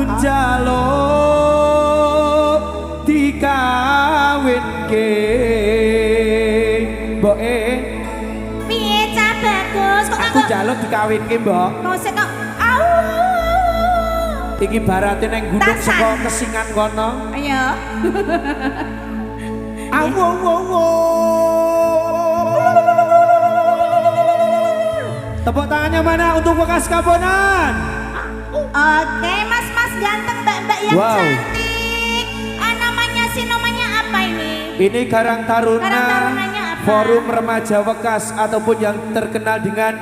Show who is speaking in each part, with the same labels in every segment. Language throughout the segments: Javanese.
Speaker 1: njaluk dikawinke mboke
Speaker 2: piye Cah Bagus kok
Speaker 1: aku njaluk dikawinke mbok
Speaker 2: musik kok
Speaker 1: iki barate neng gunung saka Kesingan kono
Speaker 2: ayo
Speaker 1: awo tepuk tangannya mana untuk bekas kabonan.
Speaker 2: Oke mas ganteng mbak yang cantik namanya apa ini?
Speaker 1: Ini Karang Taruna
Speaker 2: Tarunanya apa?
Speaker 1: Forum Remaja Wekas ataupun yang terkenal dengan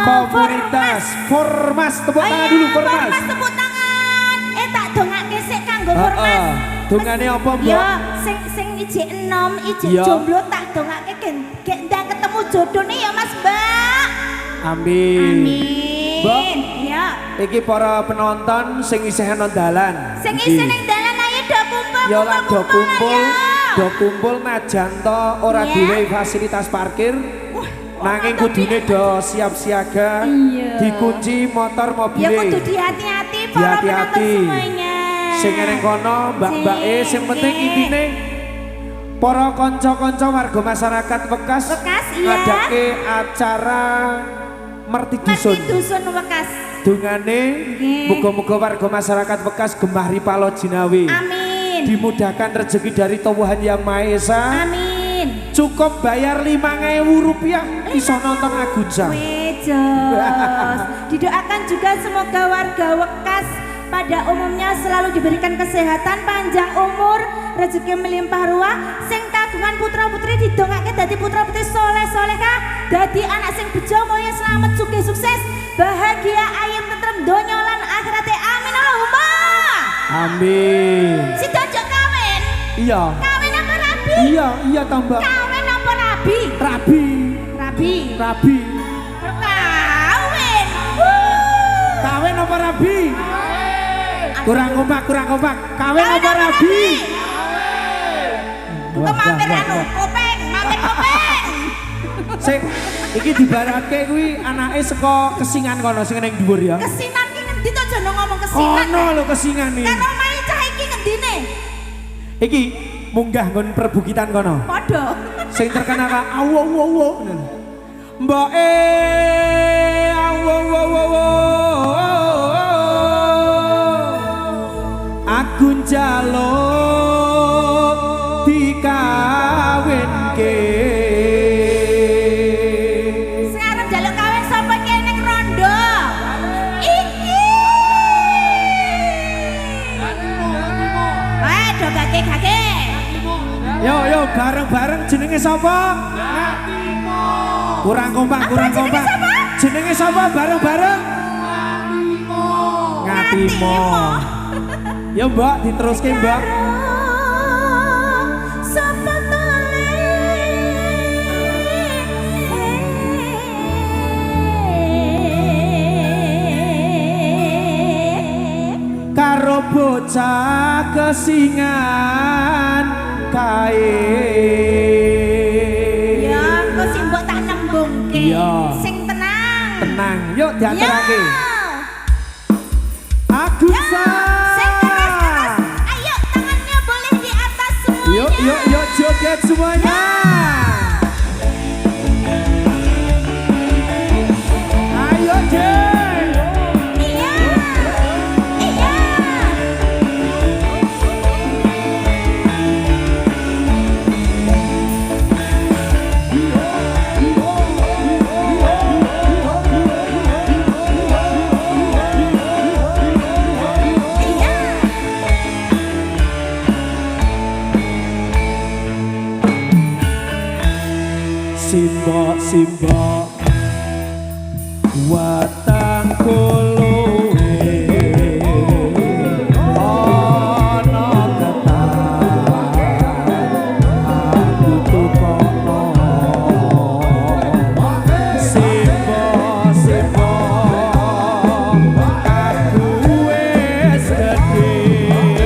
Speaker 1: komunitas Formas. Tepuk tangan dulu Formas.
Speaker 2: Formas tepuk tangan. Tak dongake sik kanggo Formas.
Speaker 1: Dongane apa mbok?
Speaker 2: Ya sing ijik enom ijik jomblo tak dongake gek ndang ketemu jodone ya Mas Mbak.
Speaker 1: Amin. Mbok,
Speaker 2: ya.
Speaker 1: Iki para penonton sing isih ana dalan.
Speaker 2: Sing isih ning dalan ayo do kumpul.
Speaker 1: Ya lah do kumpul najan to ora duwe fasilitas parkir. Nanging kudune do siap siaga. Dikunci motor mobil.
Speaker 2: Ya kudu hati-hati para penonton semuanya.
Speaker 1: Sing nang kono mbak-mbake sing penting intine para kanca-kanca warga masyarakat Wekas ngadake acara Merti Dusun
Speaker 2: Wekas.
Speaker 1: Dungane muga-muga warga masyarakat Wekas gemah ripalo jinawi.
Speaker 2: Amin.
Speaker 1: Dimudahkan rezeki dari Tuhan Yang Maha Esa.
Speaker 2: Amin.
Speaker 1: Cukup bayar Rp5.000 iso nonton Agunca.
Speaker 2: Didoakan juga semoga warga Wekas pada umumnya selalu diberikan kesehatan, panjang umur, rezeki melimpah ruah, sing kagungan putra-putri didongake dadi putra-putri soleh-solehah, dadi anak sing bejo mulya selamat sugih sukses, bahagia ayem tentrem donya lan akhirate. Amin Allahumma.
Speaker 1: Amin.
Speaker 2: Si Dojo kawin?
Speaker 1: Iya.
Speaker 2: Kawin apa rabi?
Speaker 1: Iya tambah.
Speaker 2: Kawin apa rabi?
Speaker 1: Rabi.
Speaker 2: Kawin.
Speaker 1: Kawin apa rabi? Kurang kompak. Kawin apa rabi?
Speaker 2: Bukan mampir kopeng.
Speaker 1: Sing iki dibarake kuwi anake saka Kesingan kono sing ning dhuwur ya.
Speaker 2: Kesinan ki ngendi to jono ngomong Kesinan?
Speaker 1: Ono lho Kesingan iki.
Speaker 2: Kan omahe cah iki ngendine?
Speaker 1: Iki munggah nggon perbukitan kono.
Speaker 2: Padha.
Speaker 1: Sing terkenal ka awo. Mboke awo. Aku njaluk dikawinke.
Speaker 2: Sekarang njaluk kawin sapa ki ning rondo? Iki. Do gage.
Speaker 1: Yo bareng-bareng jenenge sapa? Kurang kompak. Jenenge sapa bareng-bareng? Ngatimo. Ya Mbak, diteruske Mbak. Karo bocah Kesingan kae.
Speaker 2: Ya, engko sing mbok tak nembungke. Sing tenang.
Speaker 1: Yuk diaturake. Agunca.
Speaker 2: Ayo tangannya boleh di atas semuanya.
Speaker 1: Yuk joget semuanya. Ayo deh.
Speaker 2: Iya.
Speaker 1: Simbok watang kolowe ana ketan aku tukono simbok aku wis gedhe ana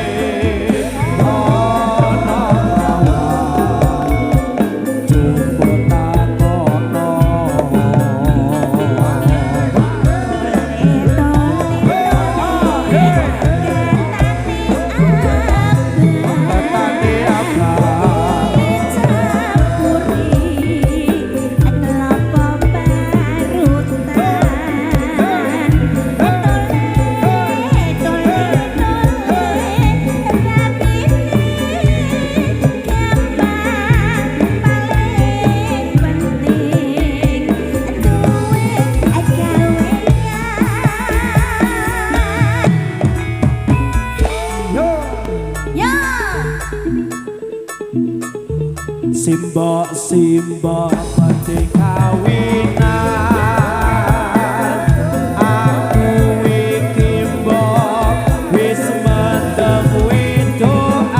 Speaker 1: Simbok badhe kawinan aku iki mbok wis mendem windokan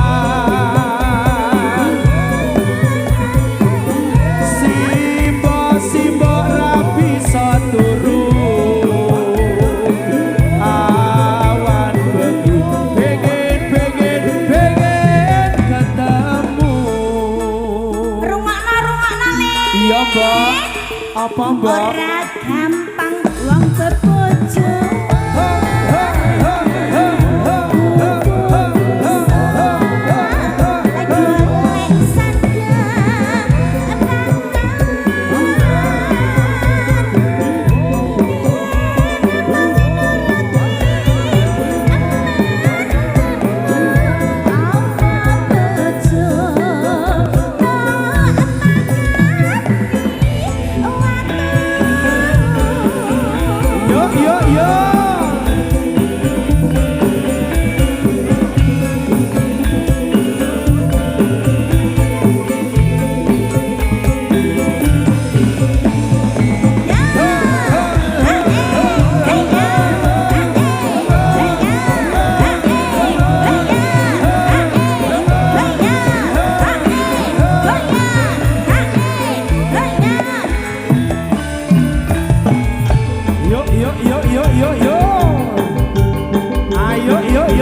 Speaker 1: simbok ra bisa turu awan bengi pengen ketemu. Iya mbak, apa mbak?
Speaker 2: Ora gampang wong bebojo.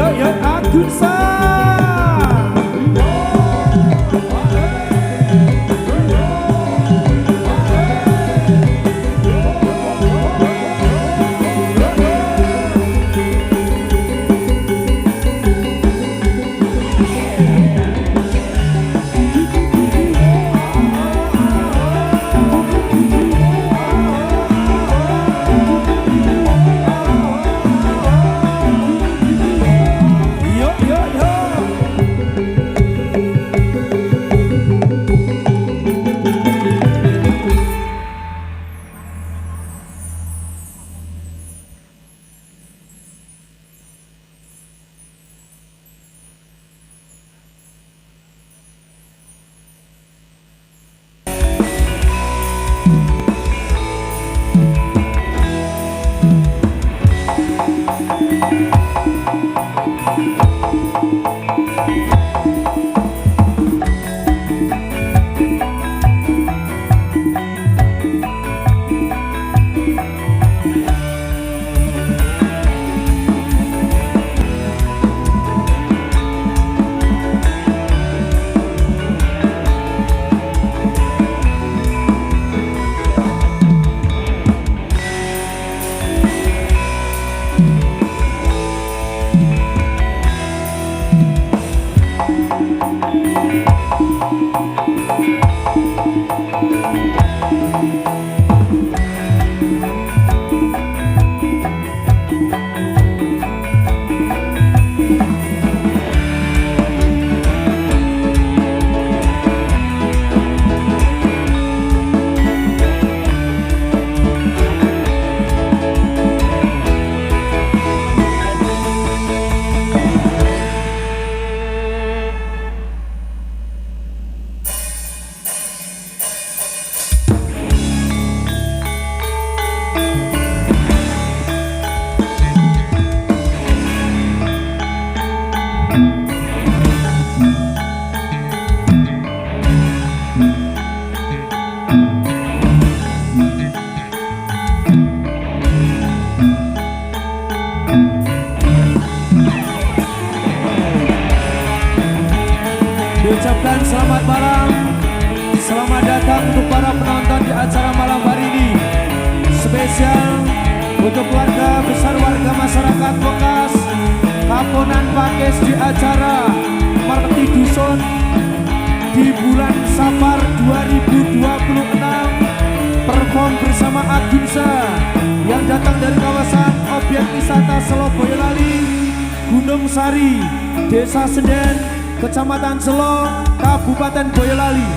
Speaker 1: Ayo Agunsa. Diucapkan selamat malam, selamat datang untuk para penonton di acara malam hari ini. Spesial untuk keluarga besar warga masyarakat Bekas, Kaponan Pakis di acara Merti Dusun di bulan Safar 2026. Perform bersama Agunsa yang datang dari kawasan objek wisata Selo Boyolali, Gunung Sari, Desa Senden, Kecamatan Selo, Kabupaten Boyolali.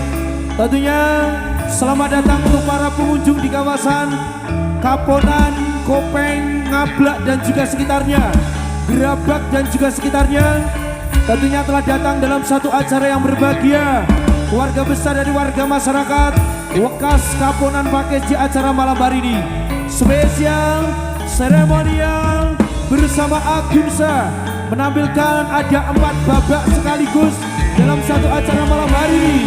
Speaker 1: Tentunya selamat datang untuk para pengunjung di kawasan Kaponan, Kopeng, Ngablak dan juga sekitarnya, Gerabak dan juga sekitarnya. Tentunya telah datang dalam satu acara yang berbahagia, keluarga besar dari warga masyarakat Wekas Kaponan Pakis di acara malam hari ini. Spesial seremonial bersama Agunsa menampilkan ada 4 babak sekaligus dalam satu acara malam hari ini.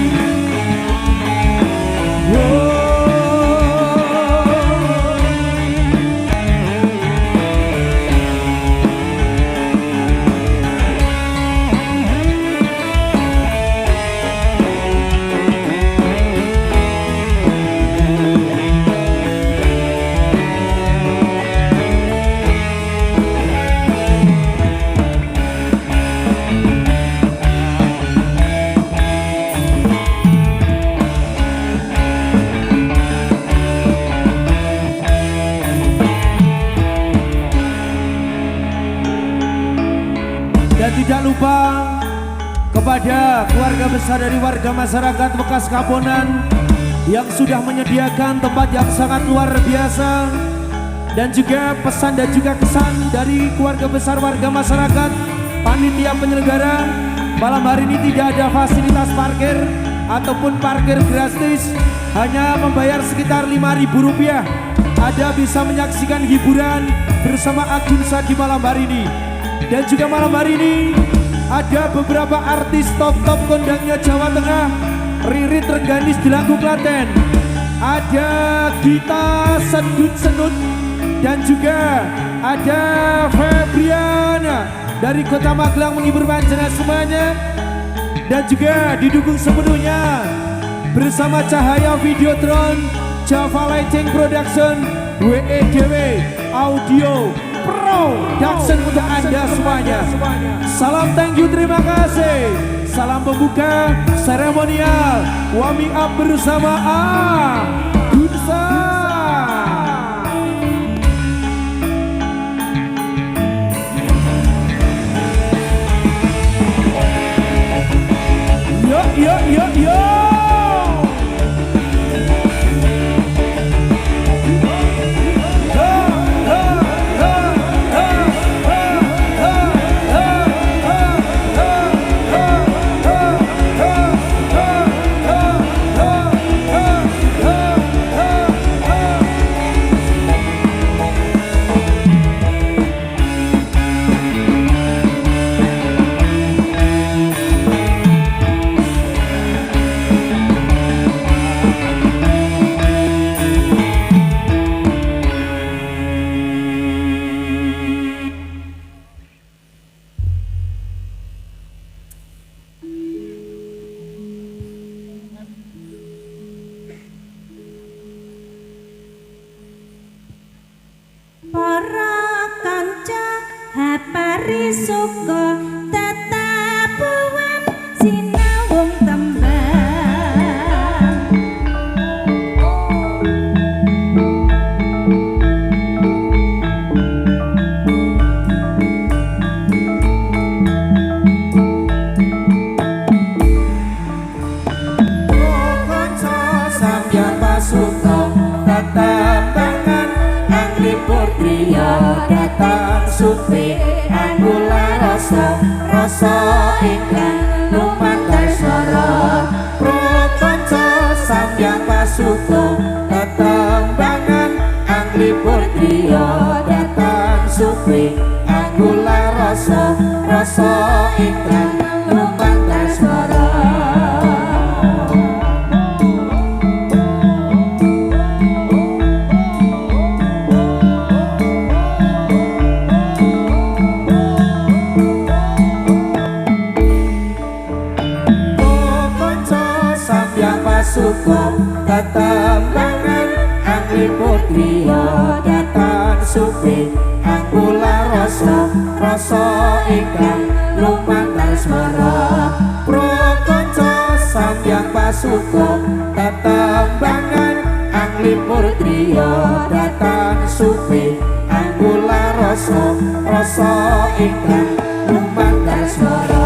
Speaker 1: Dan tidak lupa kepada keluarga besar dari warga masyarakat Wekas Kaponan yang sudah menyediakan tempat yang sangat luar biasa, dan juga pesan dan juga kesan dari keluarga besar warga masyarakat panitia penyelenggara malam hari ini. Tidak ada fasilitas parkir ataupun parkir gratis, hanya membayar sekitar Rp5.000. Anda bisa menyaksikan hiburan bersama Agunsa di malam hari ini. Dan juga malam hari ini ada beberapa artis top-top kondangnya Jawa Tengah, Ririt Rengganis di Lagu Klaten, ada Gita Sendut-Sendut, dan juga ada Febriana dari Kota Magelang menghibur panjenengan semuanya. Dan juga didukung sepenuhnya bersama Cahaya Videotron, Java Lighting Production, WEDW Audio Production untuk Anda semuanya. Salam thank you, terima kasih. Salam pembuka seremonial warming up bersama Agunsa. Yo yo yo yo.
Speaker 2: Para kanca hapari suka tetapuan sinawung tembang.
Speaker 1: Oh kanca sampeyan pasuka tetembangan Anglipur Trio datang supi Anggula rasa ingkang lumantar swara. Pro kanca sampeyan pasuka tetembangan Anglipur Trio datang supi Anggula rasa ingkang lumantar swara. Suka tetembangan Anglipur Trio datang supi Anggula rasa ingkang lumantar swara. Pro kanca sampeyan pasuka tetembangan Anglipur Trio datang supi Anggula rasa ingkang lumantar swara.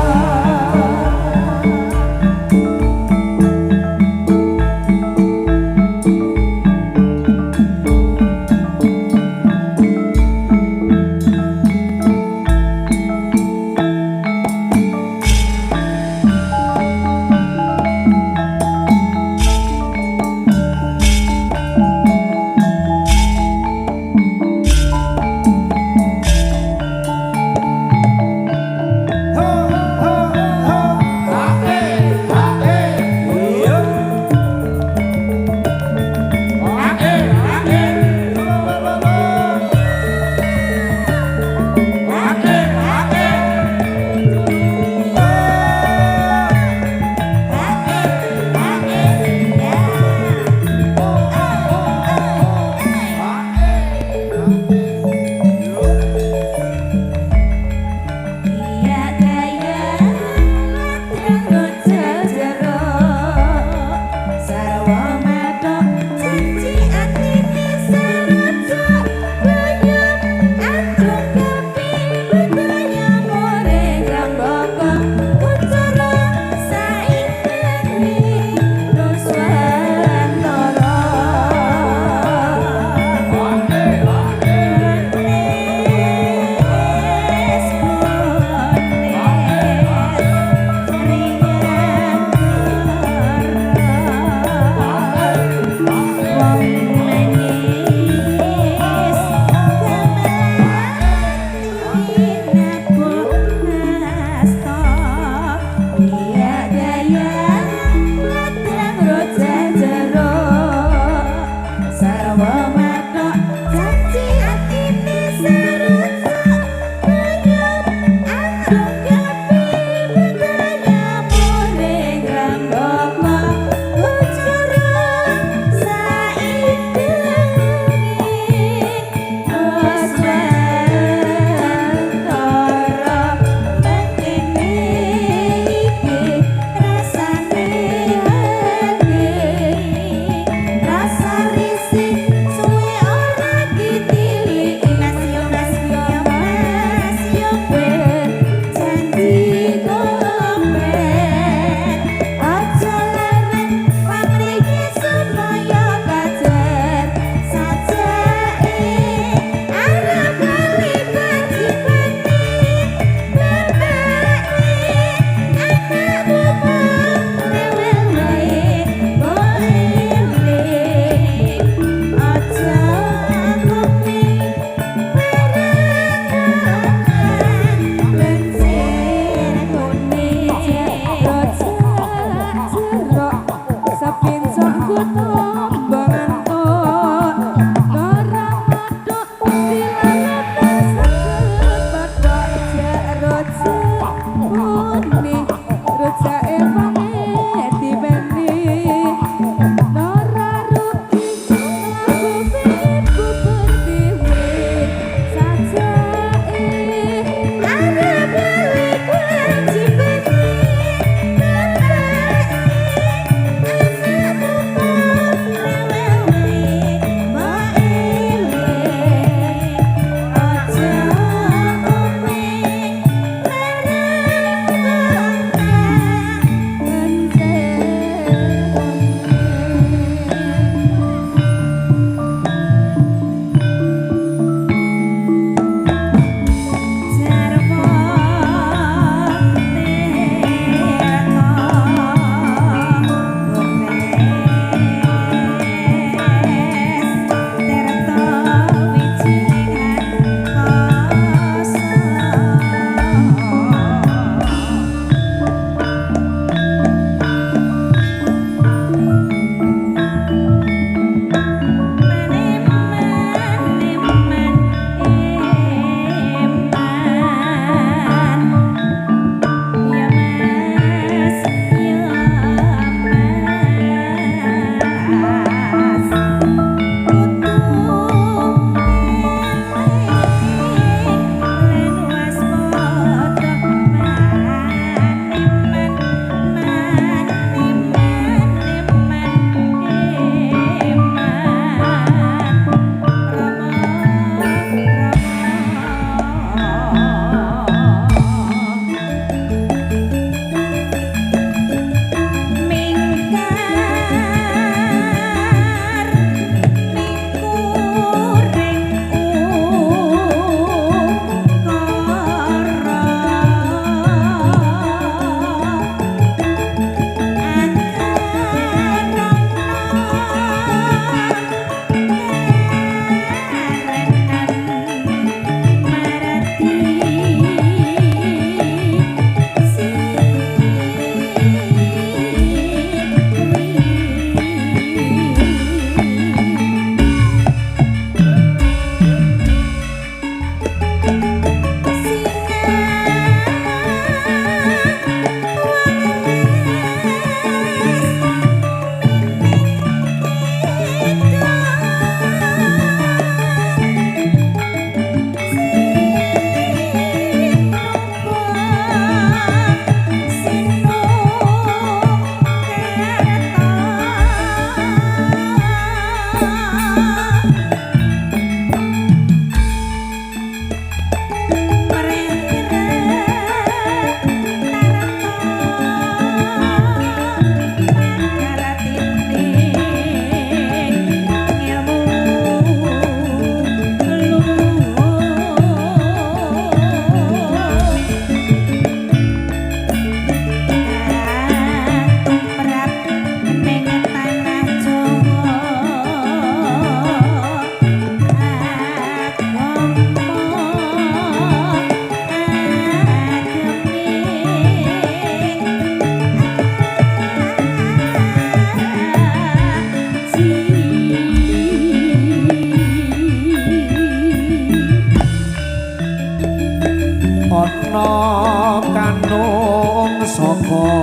Speaker 1: saka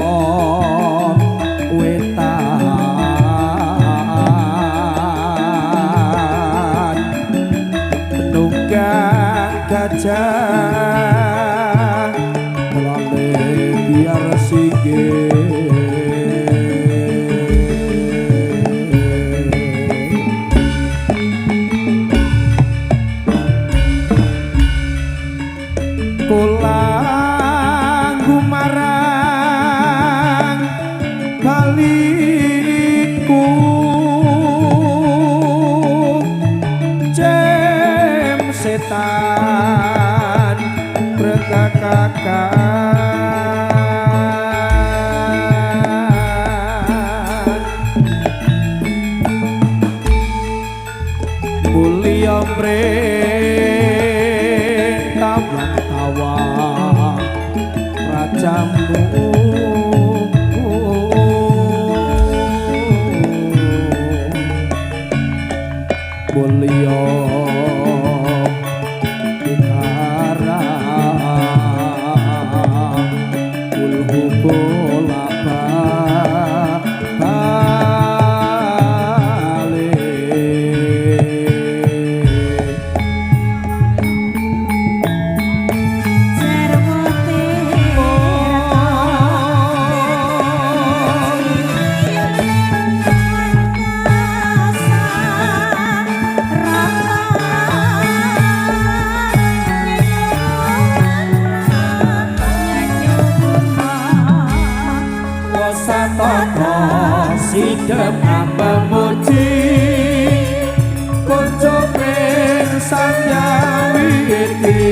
Speaker 1: wetan nunggang gajah lale biar singgih kulang gumarang baliku jem setan berkakakan mulia rajamu mulya dikara kulhu bola sidem ambang muji kunjupin sanyawi iki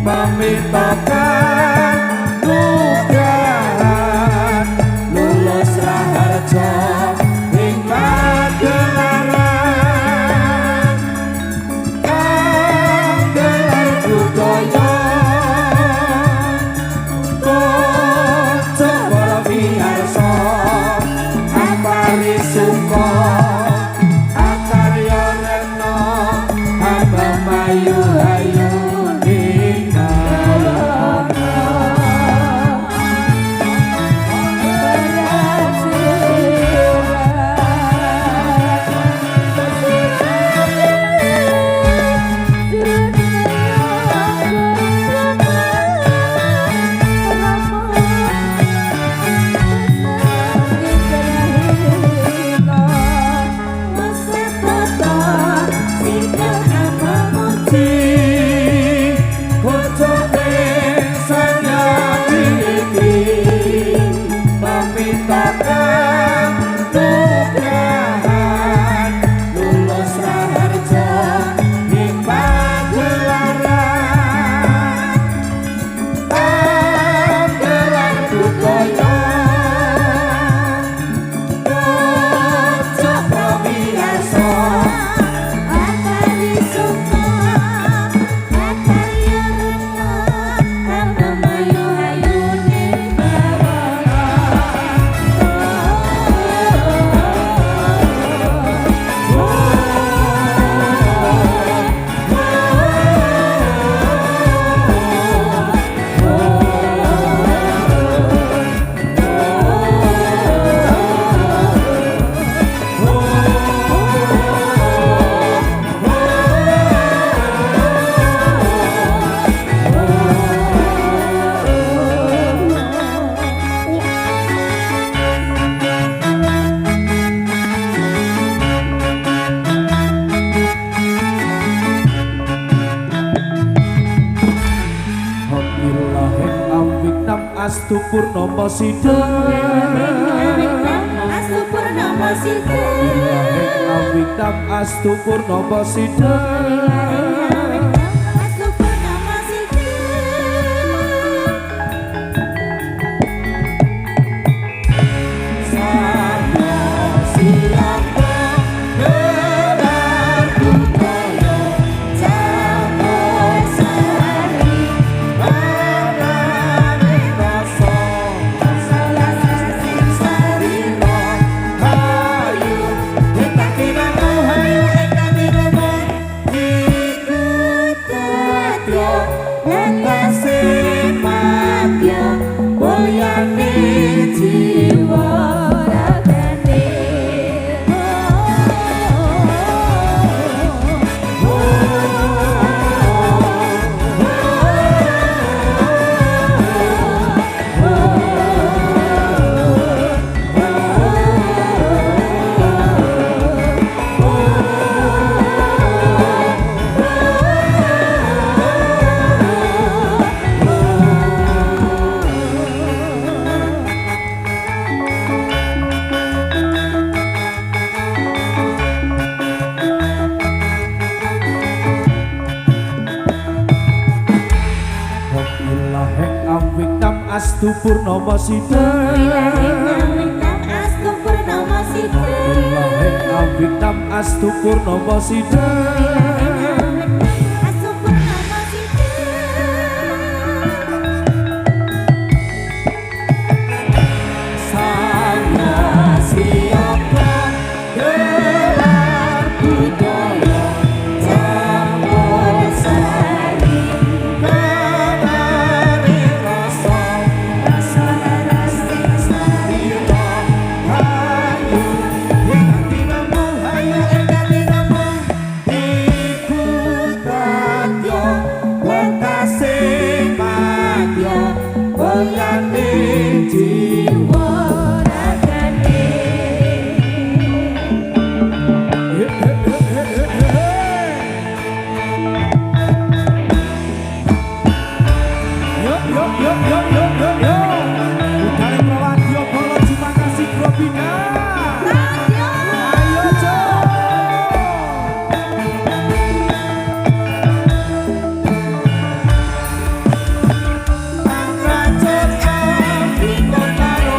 Speaker 1: pamitokan nugrahan lulus raharja ing pagelaran gelar budaya kunjuk para miarsa suka akarya rena hamba mayu hayu Astu Purnomo Sidang
Speaker 2: Astu Purnomo
Speaker 1: Sidang Awikdam Astu Purnomo Sidang
Speaker 2: Astu Purnomo Sidang
Speaker 1: Saya silang gelar budaya campur sari Hayu, kita tidak mau hayu, kita tidak mau astu purnomo sidang
Speaker 2: astu purnomo sidang
Speaker 1: Bintang astu purnomo sidang
Speaker 2: astu purnomo sidang
Speaker 1: Sangga siapa gelar budaya
Speaker 2: campur sari
Speaker 1: Kadari rasa
Speaker 2: rasa lestari
Speaker 1: Hayu Ingkang tinamu Hayu ingkang tinamu Ikut tatyo Wentase madya Wengane jiwa
Speaker 2: ragane
Speaker 1: Yuk yuk yuk yuk yuk yuk yuk Udare Prawadya Bala Cimakasi Grobina Ayo Cok Angkacet Afrika Karo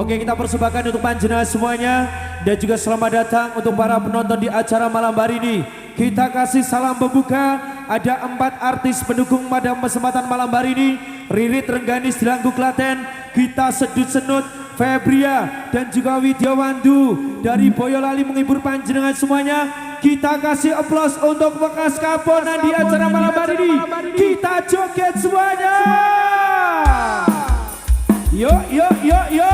Speaker 1: Oke, kita persembahkan untuk panjenengan semuanya dan juga selamat datang untuk para penonton di acara malam hari ini. Kita kasih salam pembuka. Ada 4 artis pendukung pada kesempatan malam hari ini. Ririt Rengganis Delanggu Klaten, Gita Sedut Senut, Febria dan juga Widya Wandu dari Boyolali menghibur panjenengan semuanya. Kita kasih aplaus untuk bekas kaponan di acara malam hari ini. Kita joget semuanya. Yo yo yo yo.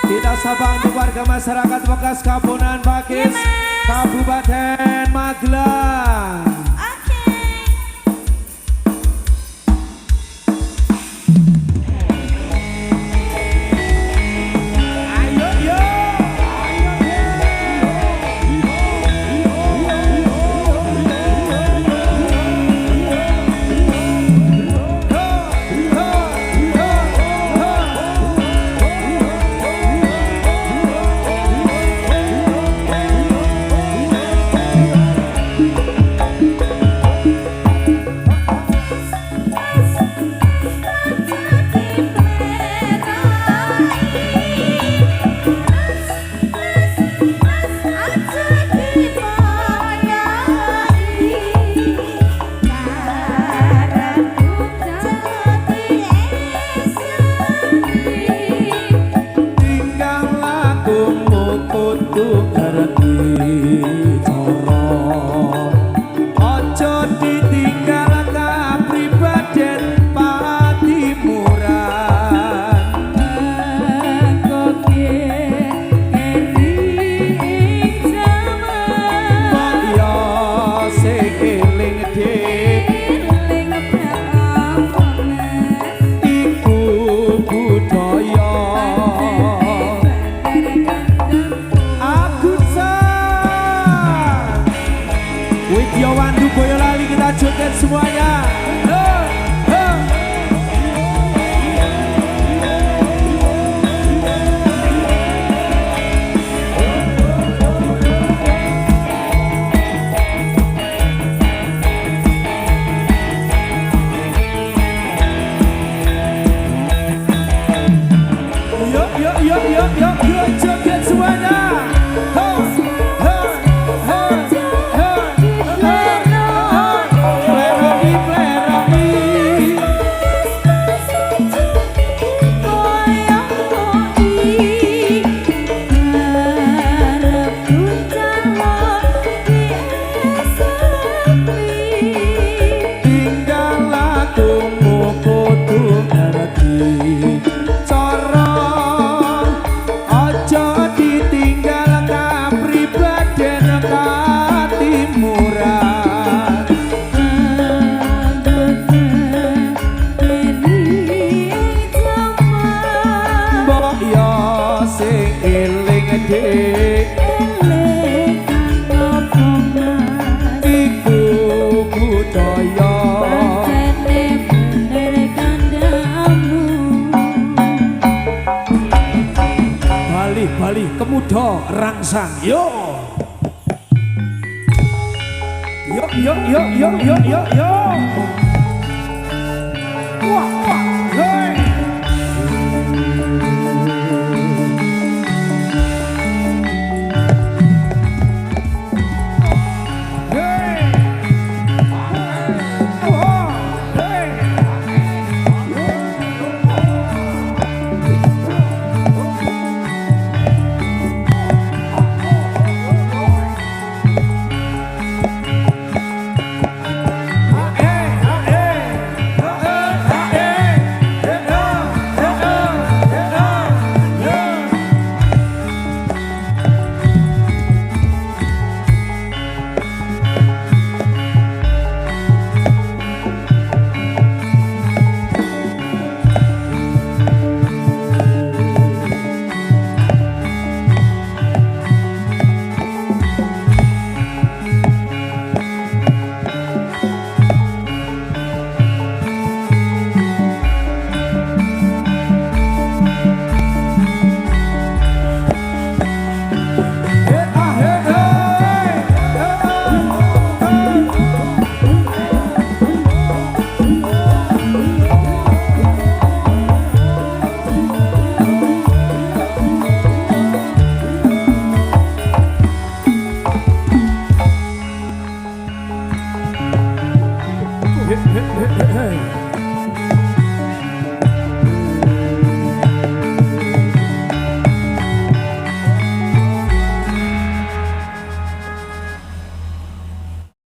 Speaker 1: Kita sapa untuk warga masyarakat bekas Kaponan Pakis, Kabupaten Magelang. Widya Wandu Boyolali, kita joget semuanya. Yuk joget semuanya. Bali Kemudo Rangsang. Yo wah hey. Hei, hei, hei, hei.